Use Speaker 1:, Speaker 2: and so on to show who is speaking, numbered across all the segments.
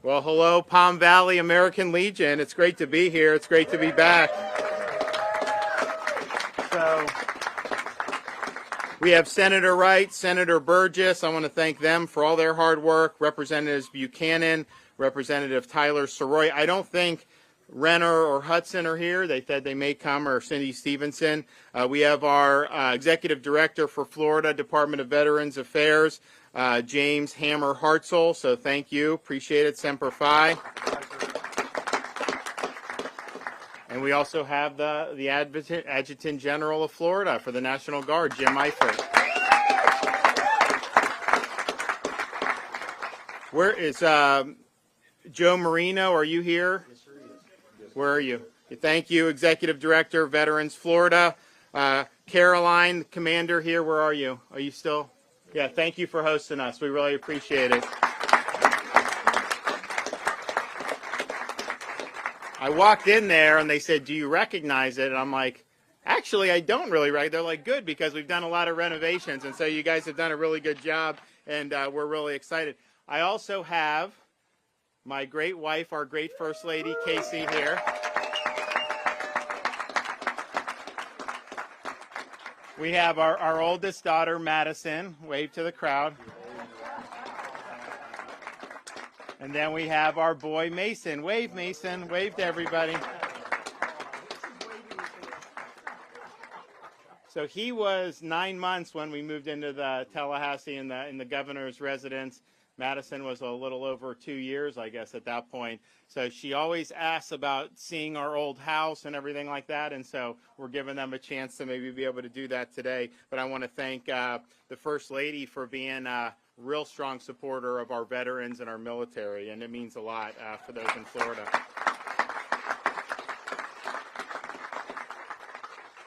Speaker 1: Well, hello, Palm Valley American Legion. It's great to be here. It's great to be back. So we have Senator Wright, Senator Burgess. I want to thank them for all their hard work. Representatives Buchanan, Representative Tyler Soroy. I don't think Renner or Hudson are here. They said they may come, or Cindy Stevenson. We have our Executive Director for Florida Department of Veterans Affairs, James Hammer Hartzell. So thank you. Appreciate it. Semper Fi. And we also have the Adjutant General of Florida for the National Guard, Jim Eifert. Where is Joe Marino? Are you here? Yes, sir. Where are you? Thank you, Executive Director, Veterans Florida. Caroline, the Commander here, where are you? Are you still? Yeah, thank you for hosting us. We really appreciate it. I walked in there and they said, do you recognize it? And I'm like, actually, I don't really recognize it. They're like, good, because we've done a lot of renovations. And so you guys have done a really good job, and we're really excited. I also have my great wife, our great First Lady, Casey, here. We have our oldest daughter, Madison. Wave to the crowd. And then we have our boy, Mason. Wave, Mason. Wave to everybody. So he was 9 months when we moved into the Tallahassee in the governor's residence. Madison was a little over 2 years, I guess, at that point. So she always asks about seeing our old house and everything like that, and so we're giving them a chance to maybe be able to do that today. But I want to thank the First Lady for being a real strong supporter of our veterans and our military, and it means a lot for those in Florida.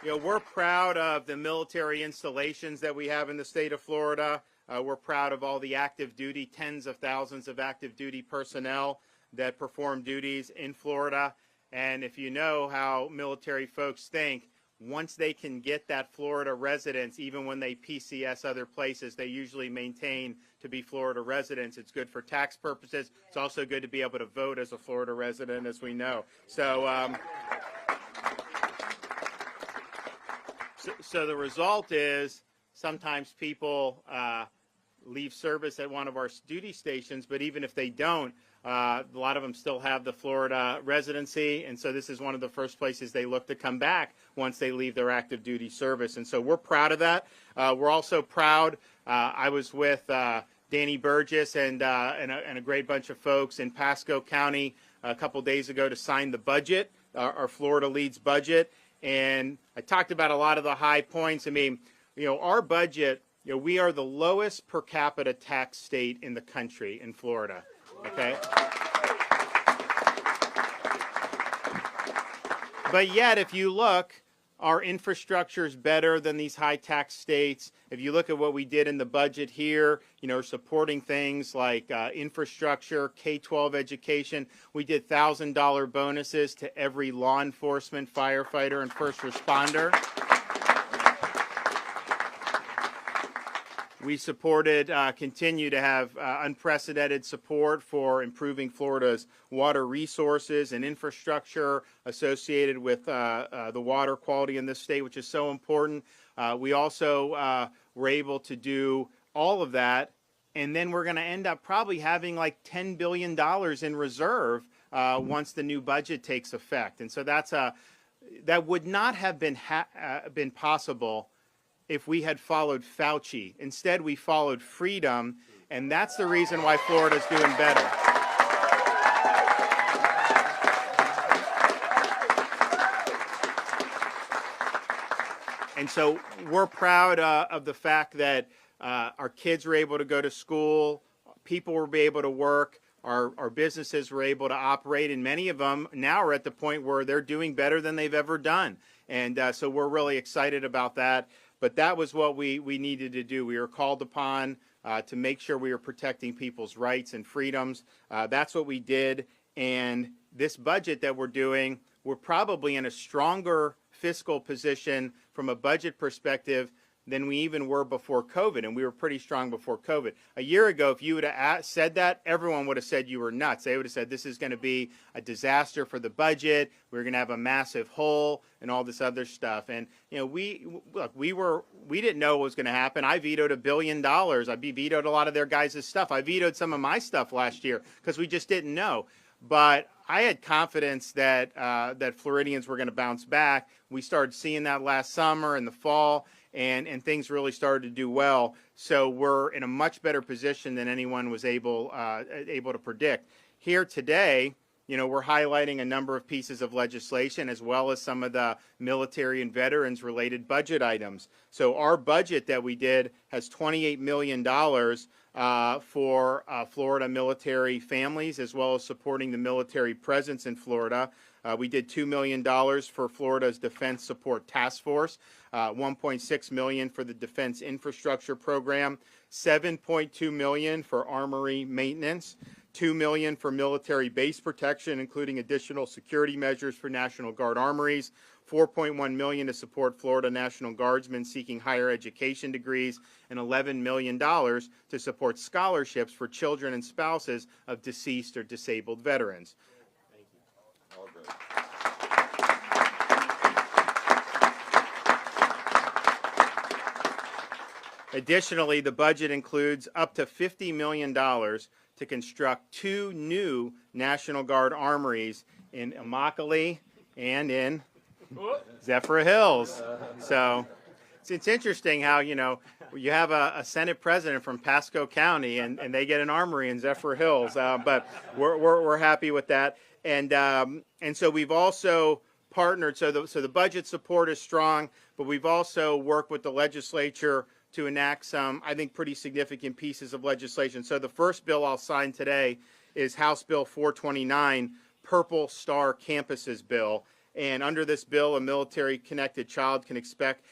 Speaker 1: You know, we're proud of the military installations that we have in the state of Florida. We're proud of all the active duty, tens of thousands of active duty personnel that perform duties in Florida. And if you know how military folks think, once they can get that Florida residence, even when they PCS other places, they usually maintain to be Florida residents. It's good for tax purposes. It's also good to be able to vote as a Florida resident, as we know. So, so the result is sometimes people leave service at one of our duty stations, but even if they don't, a lot of them still have the Florida residency, and so this is one of the first places they look to come back once they leave their active duty service, and so we're proud of that. We're also proud. I was with Danny Burgess and a great bunch of folks in Pasco County a couple days ago to sign the budget, our Florida Leads budget, and I talked about a lot of the high points. I mean, you know, our budget, you know, we are the lowest per capita tax state in the country in Florida, okay? But yet, if you look, our infrastructure is better than these high tax states. If you look at what we did in the budget here, you know, supporting things like infrastructure, K-12 education. We did $1,000 bonuses to every law enforcement, firefighter, and first responder. We supported, continue to have unprecedented support for improving Florida's water resources and infrastructure associated with the water quality in this state, which is so important. We also were able to do all of that, and then we're going to end up probably having like $10 billion in reserve once the new budget takes effect. And so that would not have been possible if we had followed Fauci. Instead, we followed freedom, and that's the reason why Florida's doing better. And so we're proud of the fact that our kids were able to go to school, people were able to work, our businesses were able to operate, and many of them now are at the point where they're doing better than they've ever done. And so we're really excited about that. But that was what we needed to do. We were called upon to make sure we were protecting people's rights and freedoms. That's what we did. And this budget that we're doing, we're probably in a stronger fiscal position from a budget perspective than we even were before COVID, and we were pretty strong before COVID. A year ago, if you would have said that, everyone would have said you were nuts. They would have said this is going to be a disaster for the budget. We're going to have a massive hole and all this other stuff. And we didn't know what was going to happen. I vetoed $1 billion. I vetoed a lot of their guys' stuff. I vetoed some of my stuff last year because we just didn't know. But I had confidence that that Floridians were going to bounce back. We started seeing that last summer and the fall, and things really started to do well. So we're in a much better position than anyone was able to predict. Here today, we're highlighting a number of pieces of legislation as well as some of the military and veterans related budget items. So our budget that we did has $28 million for Florida military families, as well as supporting the military presence in Florida. We did $2 million for Florida's Defense Support Task Force, $1.6 million for the Defense Infrastructure Program, $7.2 million for Armory maintenance, $2 million for military base protection, including additional security measures for National Guard armories, $4.1 million to support Florida National Guardsmen seeking higher education degrees, and $11 million to support scholarships for children and spouses of deceased or disabled veterans.
Speaker 2: Thank you. All good.
Speaker 1: Additionally, the budget includes up to $50 million to construct 2 new National Guard armories in Immokalee and in Zephyr Hills. So it's interesting how, you have a Senate president from Pasco County and they get an armory in Zephyr Hills. But we're happy with that. And so we've also partnered. So the budget support is strong, but we've also worked with the legislature to enact some, I think, pretty significant pieces of legislation. So the first bill I'll sign today is House Bill 429, Purple Star Campuses Bill. And under this bill, a military-connected child can expect,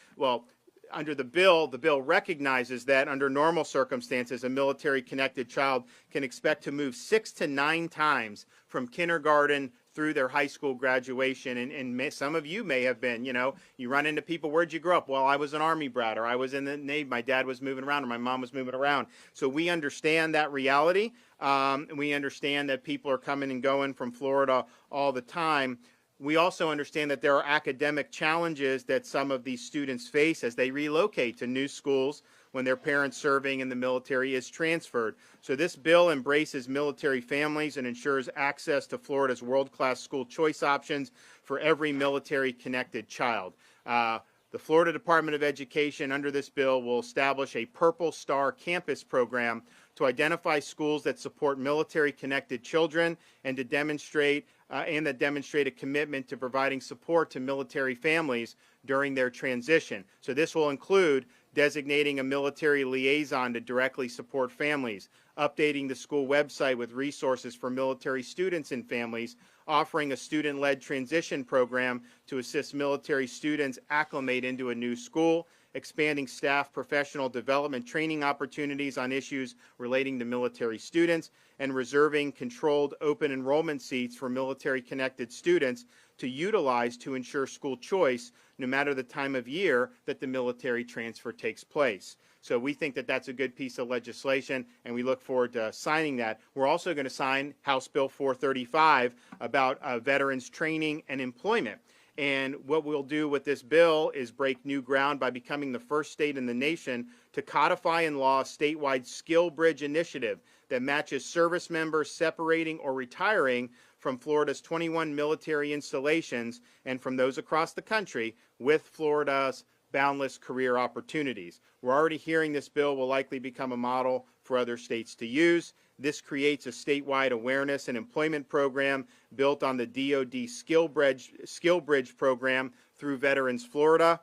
Speaker 1: under the bill recognizes that under normal circumstances, a military-connected child can expect to move 6 to 9 times from kindergarten through their high school graduation. And some of you may have been, you run into people, where'd you grow up? Well, I was an Army brat, or I was in the Navy, my dad was moving around, or my mom was moving around. So we understand that reality. And we understand that people are coming and going from Florida all the time. We also understand that there are academic challenges that some of these students face as they relocate to new schools when their parents serving in the military is transferred. So this bill embraces military families and ensures access to Florida's world-class school choice options for every military-connected child. The Florida Department of Education, under this bill, will establish a Purple Star Campus program to identify schools that support military-connected children and to demonstrate a commitment to providing support to military families during their transition. So this will include designating a military liaison to directly support families, updating the school website with resources for military students and families, offering a student-led transition program to assist military students acclimate into a new school, expanding staff professional development training opportunities on issues relating to military students, and reserving controlled open enrollment seats for military-connected students to utilize to ensure school choice no matter the time of year that the military transfer takes place. So we think that that's a good piece of legislation, and we look forward to signing that. We're also going to sign House Bill 435 about veterans training and employment. And what we'll do with this bill is break new ground by becoming the first state in the nation to codify in law a statewide skill bridge initiative that matches service members separating or retiring from Florida's 21 military installations and from those across the country with Florida's boundless career opportunities. We're already hearing this bill will likely become a model for other states to use. This creates a statewide awareness and employment program built on the DoD Skill Bridge program through Veterans Florida,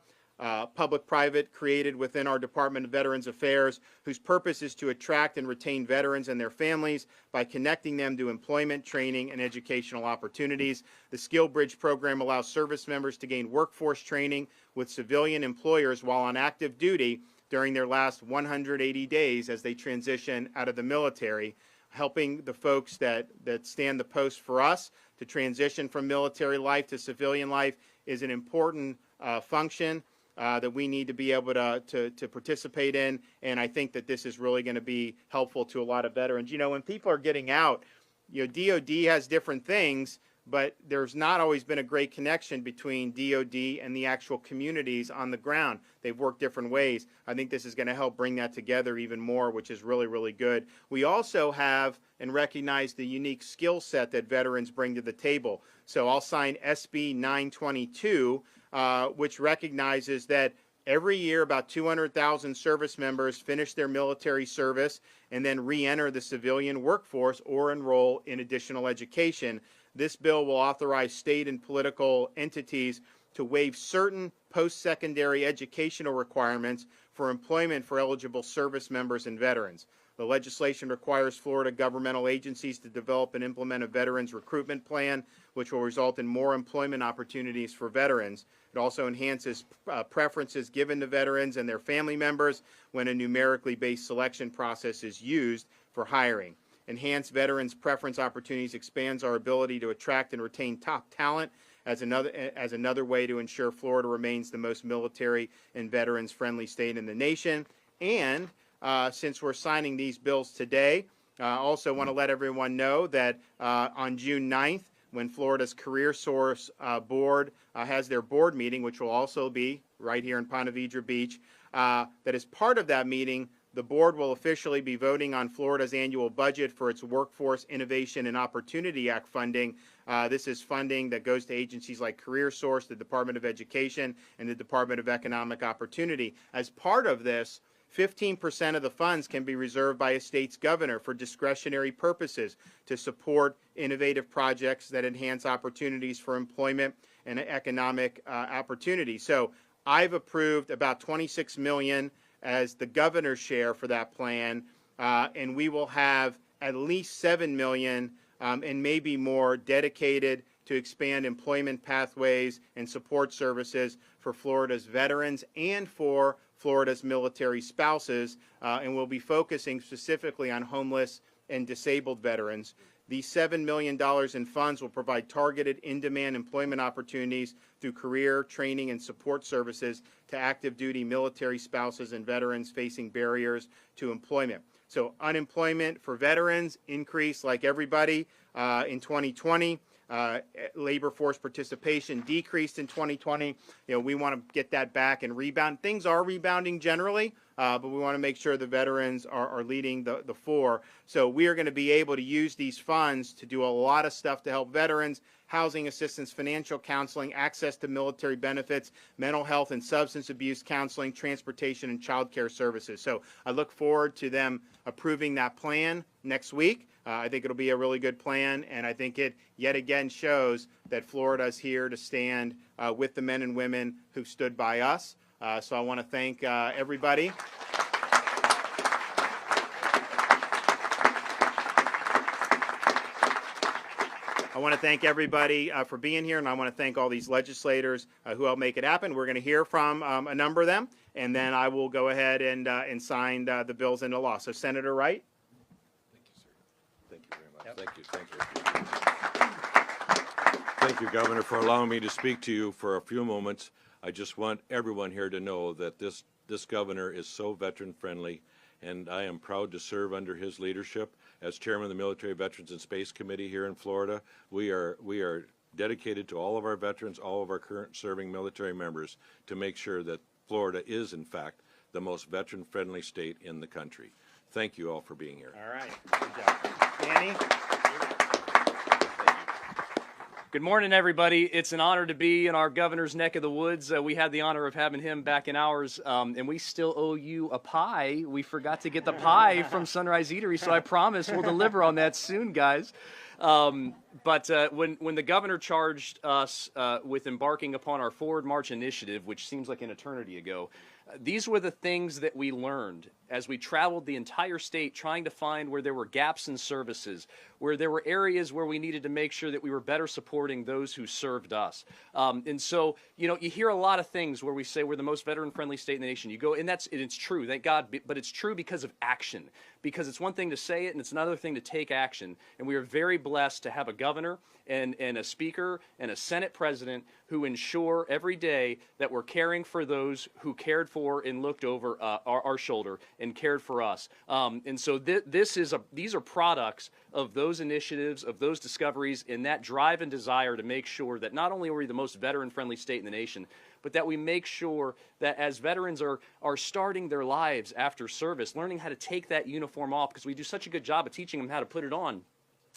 Speaker 1: public-private created within our Department of Veterans Affairs, whose purpose is to attract and retain veterans and their families by connecting them to employment, training, and educational opportunities. The Skill Bridge program allows service members to gain workforce training with civilian employers while on active duty during their last 180 days as they transition out of the military, helping the folks that stand the post for us to transition from military life to civilian life is an important function that we need to be able to participate in, and I think that this is really going to be helpful to a lot of veterans. You know, when people are getting out, you know, DOD has different things, but there's not always been a great connection between DOD and the actual communities on the ground. They've worked different ways. I think this is going to help bring that together even more, which is really, really good. We also have and recognize the unique skill set that veterans bring to the table. So I'll sign SB 922, which recognizes that every year about 200,000 service members finish their military service and then re-enter the civilian workforce or enroll in additional education. This bill will authorize state and political entities to waive certain post-secondary educational requirements for employment for eligible service members and veterans. The legislation requires Florida governmental agencies to develop and implement a veterans recruitment plan, which will result in more employment opportunities for veterans. It also enhances preferences given to veterans and their family members when a numerically based selection process is used for hiring. Enhanced veterans preference opportunities expands our ability to attract and retain top talent as another way to ensure Florida remains the most military and veterans-friendly state in the nation. And since we're signing these bills today, I also want to let everyone know that on June 9th, when Florida's Career Source Board has their board meeting, which will also be right here in Ponte Vedra Beach, that as part of that meeting, the board will officially be voting on Florida's annual budget for its Workforce Innovation and Opportunity Act funding. This is funding that goes to agencies like CareerSource, the Department of Education, and the Department of Economic Opportunity. As part of this, 15% of the funds can be reserved by a state's governor for discretionary purposes to support innovative projects that enhance opportunities for employment and economic opportunity. So I've approved about $26 million as the governor's share for that plan, and we will have at least $7 million and maybe more dedicated to expand employment pathways and support services for Florida's veterans and for Florida's military spouses, and we'll be focusing specifically on homeless and disabled veterans. These $7 million in funds will provide targeted in-demand employment opportunities through career, training, and support services to active duty military spouses and veterans facing barriers to employment. So unemployment for veterans increased like everybody in 2020. Labor force participation decreased in 2020. You know, we want to get that back and rebound. Things are rebounding generally, but we want to make sure the veterans are leading the fore. So we are going to be able to use these funds to do a lot of stuff to help veterans: housing assistance, financial counseling, access to military benefits, mental health and substance abuse counseling, transportation, and child care services. So I look forward to them approving that plan next week. I think it'll be a really good plan, and I think it yet again shows that Florida is here to stand with the men and women who stood by us. So I want to thank everybody. I want to thank everybody for being here, and I want to thank all these legislators who helped make it happen. We're going to hear from a number of them, and then I will go ahead and sign the bills into law. So Senator Wright.
Speaker 2: Thank you very much. Yep. Thank you, Governor, for allowing me to speak to you for a few moments. I just want everyone here to know that this governor is so veteran-friendly, and I am proud to serve under his leadership. As chairman of the Military Veterans and Space Committee here in Florida, we are dedicated to all of our veterans, all of our current serving military members, to make sure that Florida is, in fact, the most veteran-friendly state in the country. Thank you all for being here.
Speaker 1: All right. Good job. Danny?
Speaker 3: Good morning, everybody. It's an honor to be in our governor's neck of the woods. We had the honor of having him back in ours, and we still owe you a pie. We forgot to get the pie from Sunrise Eatery, so I promise we'll deliver on that soon, guys. But when the governor charged us with embarking upon our Forward March initiative, which seems like an eternity ago, these were the things that we learned as we traveled the entire state trying to find where there were gaps in services, where there were areas where we needed to make sure that we were better supporting those who served us. And so, you know, you hear a lot of things where we say we're the most veteran-friendly state in the nation. You go, and it's true, thank God, but it's true because of action. Because it's one thing to say it, and it's another thing to take action. And we are very blessed to have a governor and a speaker and a Senate president who ensure every day that we're caring for those who cared for and looked over our shoulder and cared for us. And so these are products of those initiatives, of those discoveries, and that drive and desire to make sure that not only are we the most veteran-friendly state in the nation, but that we make sure that as veterans are starting their lives after service, learning how to take that uniform off, because we do such a good job of teaching them how to put it on,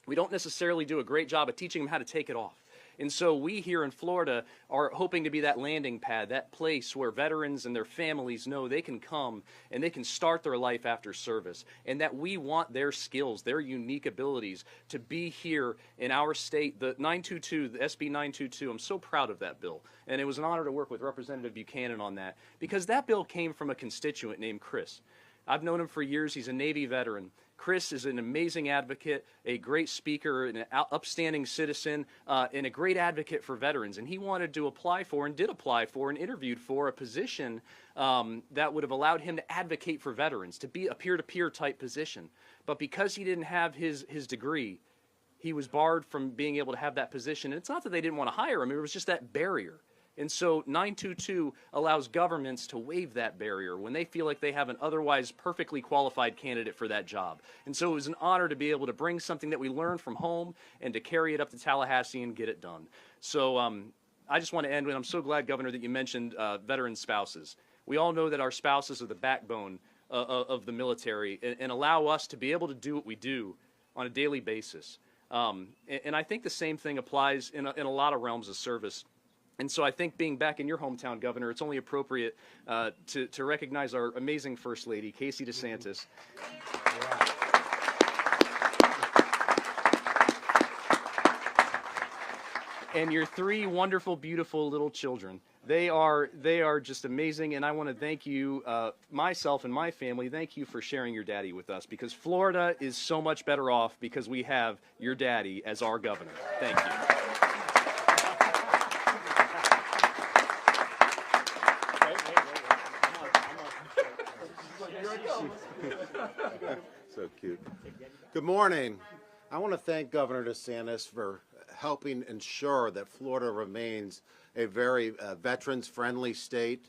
Speaker 3: we don't necessarily do a great job of teaching them how to take it off. And so we here in Florida are hoping to be that landing pad, that place where veterans and their families know they can come and they can start their life after service, and that we want their skills, their unique abilities to be here in our state. The 922, the SB 922, I'm so proud of that bill. And it was an honor to work with Representative Buchanan on that, because that bill came from a constituent named Chris. I've known him for years. He's a Navy veteran. Chris is an amazing advocate, a great speaker, an upstanding citizen, and a great advocate for veterans. And he wanted to apply for, and did apply for, and interviewed for a position that would have allowed him to advocate for veterans, to be a peer-to-peer type position. But because he didn't have his degree, he was barred from being able to have that position. And it's not that they didn't want to hire him, it was just that barrier. And so 922 allows governments to waive that barrier when they feel like they have an otherwise perfectly qualified candidate for that job. And so it was an honor to be able to bring something that we learned from home and to carry it up to Tallahassee and get it done. So I just want to end with, I'm so glad, Governor, that you mentioned veteran spouses. We all know that our spouses are the backbone of the military and allow us to be able to do what we do on a daily basis. And I think the same thing applies in a lot of realms of service. And so I think, being back in your hometown, Governor, it's only appropriate to recognize our amazing First Lady, Casey DeSantis. And your three wonderful, beautiful little children. They are just amazing, and I want to thank you, myself and my family, thank you for sharing your daddy with us, because Florida is so much better off because we have your daddy as our governor. Thank you.
Speaker 4: So cute. Good morning. I want to thank Governor DeSantis for helping ensure that Florida remains a very veterans-friendly state.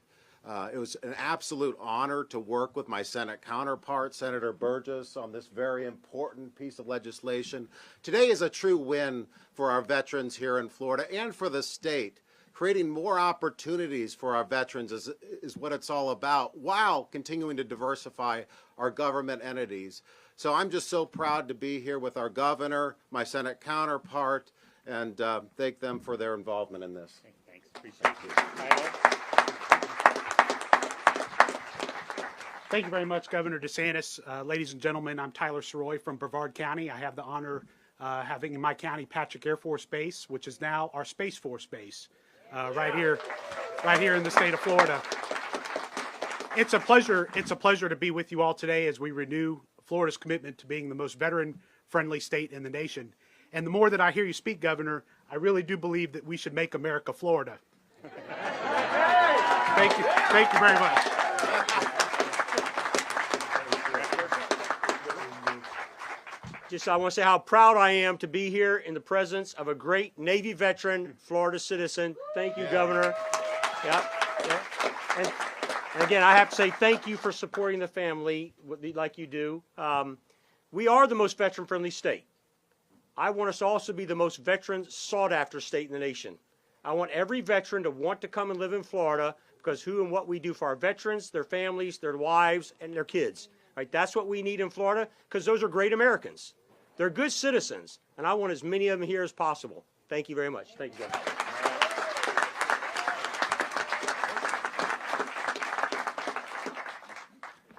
Speaker 4: It was an absolute honor to work with my Senate counterpart, Senator Burgess, on this very important piece of legislation. Today is a true win for our veterans here in Florida and for the state. Creating more opportunities for our veterans is what it's all about, while continuing to diversify our government entities. So I'm just so proud to be here with our governor, my Senate counterpart, and thank them for their involvement in this.
Speaker 1: Thanks. Appreciate you. Tyler?
Speaker 5: Thank you very much, Governor DeSantis. Ladies and gentlemen, I'm Tyler Soroy from Brevard County. I have the honor having in my county Patrick Air Force Base, which is now our Space Force Base. Right here in the state of Florida. It's a pleasure to be with you all today as we renew Florida's commitment to being the most veteran-friendly state in the nation. And the more that I hear you speak, Governor, I really do believe that we should make America Florida. Thank you very much.
Speaker 6: I want to say how proud I am to be here in the presence of a great Navy veteran, Florida citizen. Thank you, Governor. Yep. And again, I have to say thank you for supporting the family like you do. We are the most veteran-friendly state. I want us to also be the most veteran sought-after state in the nation. I want every veteran to want to come and live in Florida because who and what we do for our veterans, their families, their wives, and their kids. Right? That's what we need in Florida, because those are great Americans. They're good citizens, and I want as many of them here as possible. Thank you very much. Thank you, Governor.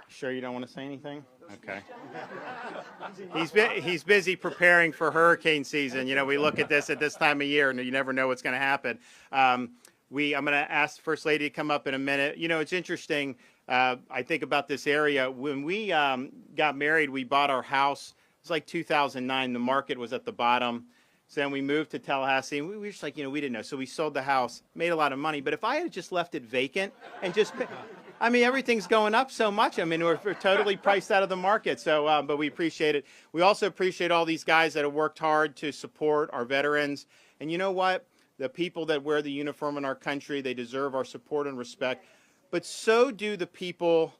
Speaker 1: Sure you don't want to say anything? Okay. He's busy preparing for hurricane season. You know, we look at this time of year, and you never know what's going to happen. I'm going to ask the First Lady to come up in a minute. You know, it's interesting. I think about this area. When we got married, we bought our house. It was like 2009. The market was at the bottom. So then we moved to Tallahassee, and we were just like, we didn't know. So we sold the house, made a lot of money. But if I had just left it vacant and just, I mean, everything's going up so much. I mean, we're totally priced out of the market. So, but we appreciate it. We also appreciate all these guys that have worked hard to support our veterans. And you know what? The people that wear the uniform in our country, they deserve our support and respect. But so do the people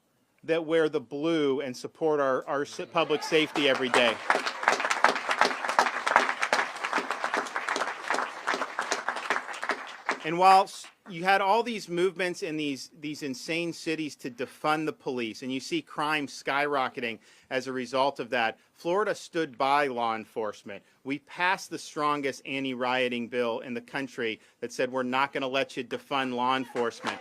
Speaker 1: that wear the blue and support our public safety every day. And while you had all these movements in these insane cities to defund the police, and you see crime skyrocketing as a result of that, Florida stood by law enforcement. We passed the strongest anti-rioting bill in the country that said we're not going to let you defund law enforcement.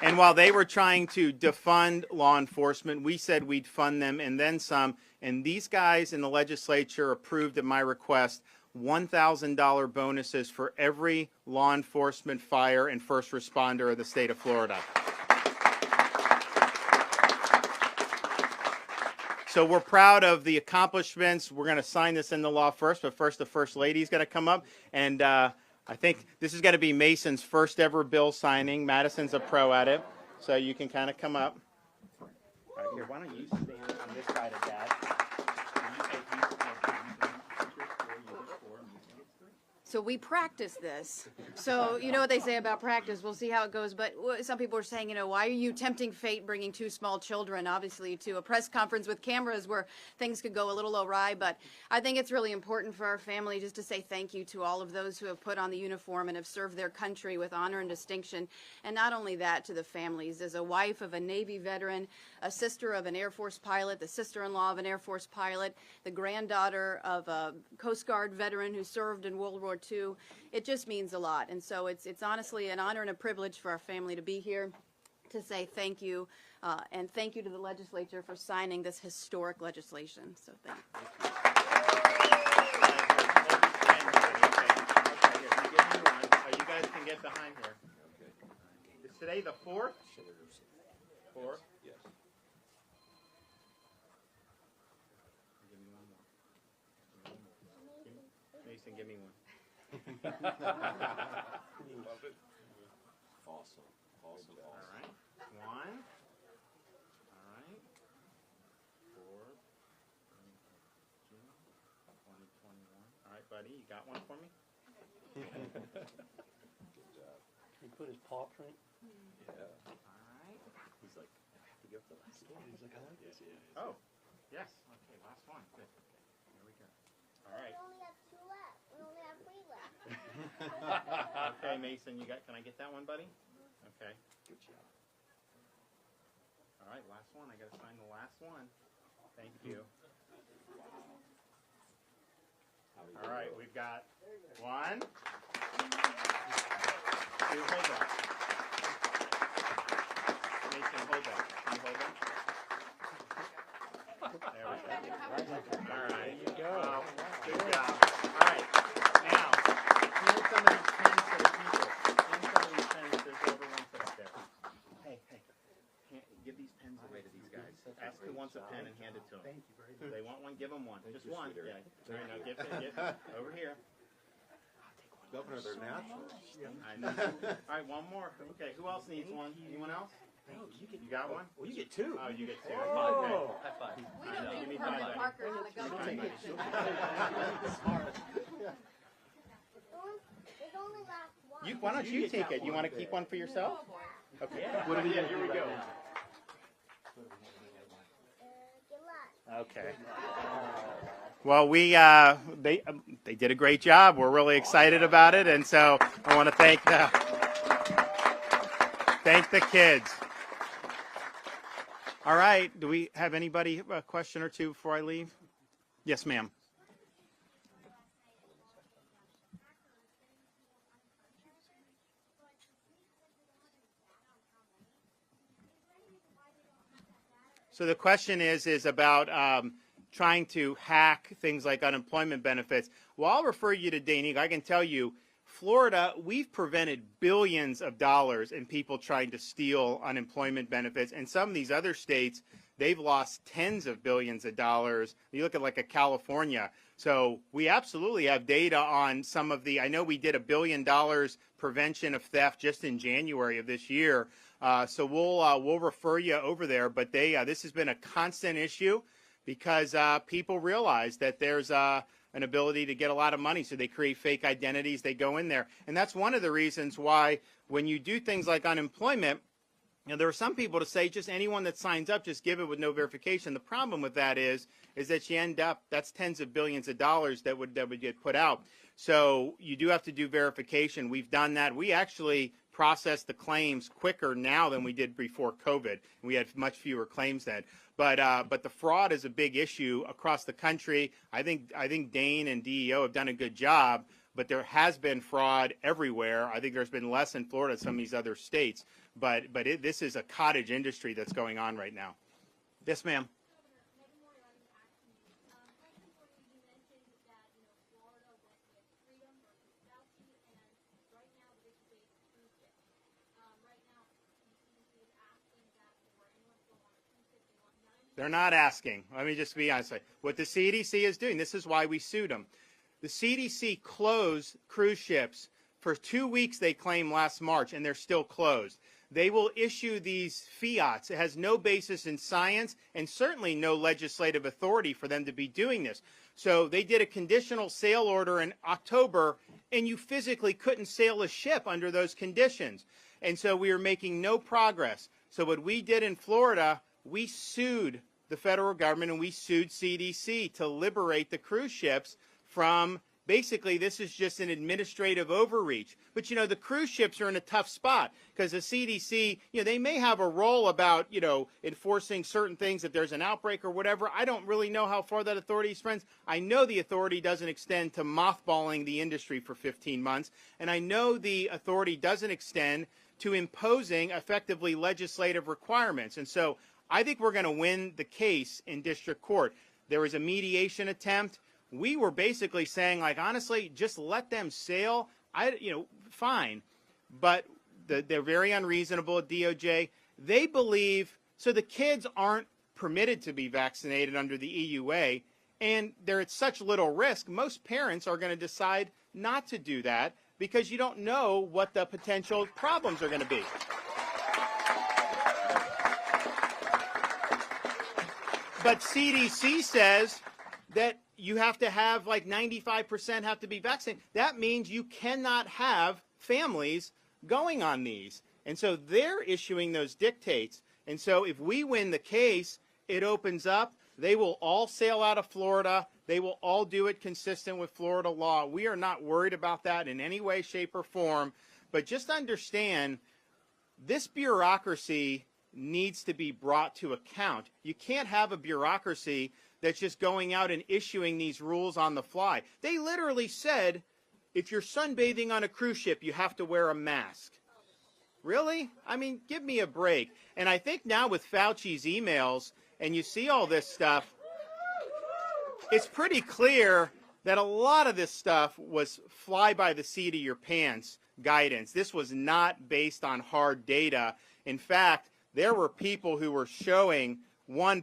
Speaker 1: And while they were trying to defund law enforcement, we said we'd fund them and then some. And these guys in the legislature approved at my request $1,000 bonuses for every law enforcement, fire, and first responder of the state of Florida. So we're proud of the accomplishments. We're going to sign this into law first, but first the First Lady's going to come up. And I think this is going to be Mason's first ever bill signing. Madison's a pro at it, so you can kind of come up. All right, here, why don't you stand on this side of Dad?
Speaker 7: So we practice this. So you know what they say about practice. We'll see how it goes. But some people are saying, why are you tempting fate bringing two small children, obviously, to a press conference with cameras where things could go a little awry. But I think it's really important for our family just to say thank you to all of those who have put on the uniform and have served their country with honor and distinction. And not only that, to the families. As a wife of a Navy veteran, a sister of an Air Force pilot, the sister-in-law of an Air Force pilot, the granddaughter of a Coast Guard veteran who served in World War II, it just means a lot. And so it's honestly an honor and a privilege for our family to be here to say thank you, and thank you to the legislature for signing this historic legislation. So thank you.
Speaker 1: You guys can get behind here. Is today the 4th? 4th?
Speaker 2: Yes.
Speaker 1: Mason, give me one.
Speaker 2: Love it. Awesome. Awesome.
Speaker 1: All right. 1. All right. 4. 2021. All right, buddy. You got one for me?
Speaker 6: He put his paw print.
Speaker 2: Yeah.
Speaker 1: All right.
Speaker 2: He's like, I have to give the last one.
Speaker 6: He's like, I like this.
Speaker 1: Oh, yes. Okay, last one. Good. Okay, here we go. All right.
Speaker 8: We only have 2 left. We only have 3 left.
Speaker 1: Okay, Mason, can I get that one, buddy? Okay.
Speaker 2: Good job.
Speaker 1: All right, last one. I got to sign the last one. Thank you. All right, we've got 1. 2, hold that. Mason, hold that. Can you hold that? There we go. All right. There you go. Well, good job. All right. Now, here's some of these pens for the people. Here's some of these pens. There's over one put up there. Hey. Give these pens away to these guys. Ask who wants a pen and hand it to them. Thank you very much. If they want one, give them one. Just one. Yeah. All right, now give over here.
Speaker 4: Governor, they're natural.
Speaker 1: I know. All right, one more. Okay, who else needs one? Anyone else? You got one?
Speaker 6: Well, you get 2.
Speaker 1: Oh, you get 2.
Speaker 6: Oh.
Speaker 1: Okay.
Speaker 3: High five.
Speaker 7: We don't
Speaker 1: Give me
Speaker 7: need
Speaker 1: five, buddy.
Speaker 7: markers in the government.
Speaker 8: There's only last one.
Speaker 1: Why don't you take it? You want to keep one for yourself? Okay.
Speaker 6: Yeah.
Speaker 1: What do we do? Here we go.
Speaker 8: Good luck.
Speaker 1: Okay. Well, they did a great job. We're really excited about it, and so I want to thank the kids. All right. Do we have anybody a question or two before I leave? Yes, ma'am. So the question is about trying to hack things like unemployment benefits. Well, I'll refer you to Dane Eagle. I can tell you Florida, we've prevented billions of dollars in people trying to steal unemployment benefits. And some of these other states, they've lost tens of billions of dollars. You look at like a California. So we absolutely have data on some of the, I know we did $1 billion prevention of theft just in January of this year. So we'll refer you over there. But this has been a constant issue because people realize that there's an ability to get a lot of money. So they create fake identities. They go in there. And that's one of the reasons why when you do things like unemployment, there are some people to say just anyone that signs up, just give it with no verification. The problem with that is that you end up, that's tens of billions of dollars that would get put out. So you do have to do verification. We've done that. We actually process the claims quicker now than we did before COVID. We had much fewer claims then. But the fraud is a big issue across the country. I think Dane and DEO have done a good job, but there has been fraud everywhere. I think there's been less in Florida than some of these other states. But this is a cottage industry that's going on right now. Yes, ma'am. They're not asking. Let me just be honest. What the CDC is doing, this is why we sued them. The CDC closed cruise ships for 2 weeks, they claim, last March, and they're still closed. They will issue these fiats. It has no basis in science and certainly no legislative authority for them to be doing this. So they did a conditional sail order in October, and you physically couldn't sail a ship under those conditions. And so we were making no progress. So what we did in Florida, we sued the federal government and we sued CDC to liberate the cruise ships from, basically, this is just an administrative overreach. But, the cruise ships are in a tough spot because the CDC, they may have a role about, enforcing certain things if there's an outbreak or whatever. I don't really know how far that authority extends. I know the authority doesn't extend to mothballing the industry for 15 months. And I know the authority doesn't extend to imposing effectively legislative requirements. And so I think we're going to win the case in district court. There was a mediation attempt. We were basically saying, honestly, just let them sail. Fine. But they're very unreasonable at DOJ. They believe, so the kids aren't permitted to be vaccinated under the EUA, and they're at such little risk, most parents are going to decide not to do that because you don't know what the potential problems are going to be. But CDC says that you have to have 95% have to be vaccinated. That means you cannot have families going on these. And so they're issuing those dictates. And so if we win the case, it opens up. They will all sail out of Florida. They will all do it consistent with Florida law. We are not worried about that in any way, shape, or form. But just understand, this bureaucracy needs to be brought to account. You can't have a bureaucracy that's just going out and issuing these rules on the fly. They literally said, if you're sunbathing on a cruise ship, you have to wear a mask. Really? I mean, give me a break. And I think now with Fauci's emails, and you see all this stuff, it's pretty clear that a lot of this stuff was fly by the seat of your pants guidance. This was not based on hard data. In fact, there were people who were showing,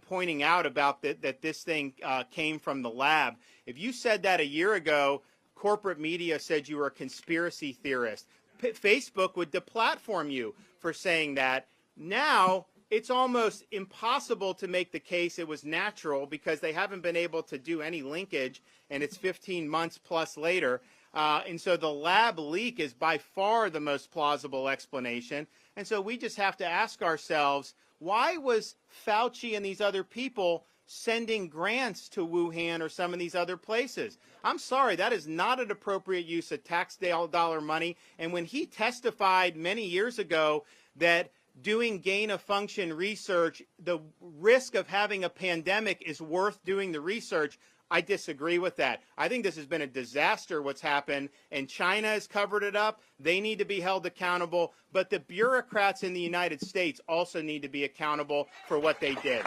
Speaker 1: pointing out about that this thing came from the lab. If you said that a year ago, corporate media said you were a conspiracy theorist. Facebook would deplatform you for saying that. Now, it's almost impossible to make the case it was natural because they haven't been able to do any linkage, and it's 15 months plus later. And so the lab leak is by far the most plausible explanation. And so we just have to ask ourselves, why was Fauci and these other people sending grants to Wuhan or some of these other places? I'm sorry, that is not an appropriate use of tax dollar money. And when he testified many years ago that doing gain-of-function research, the risk of having a pandemic is worth doing the research, I disagree with that. I think this has been a disaster what's happened, and China has covered it up. They need to be held accountable, but the bureaucrats in the United States also need to be accountable for what they did.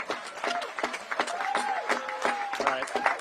Speaker 1: All right.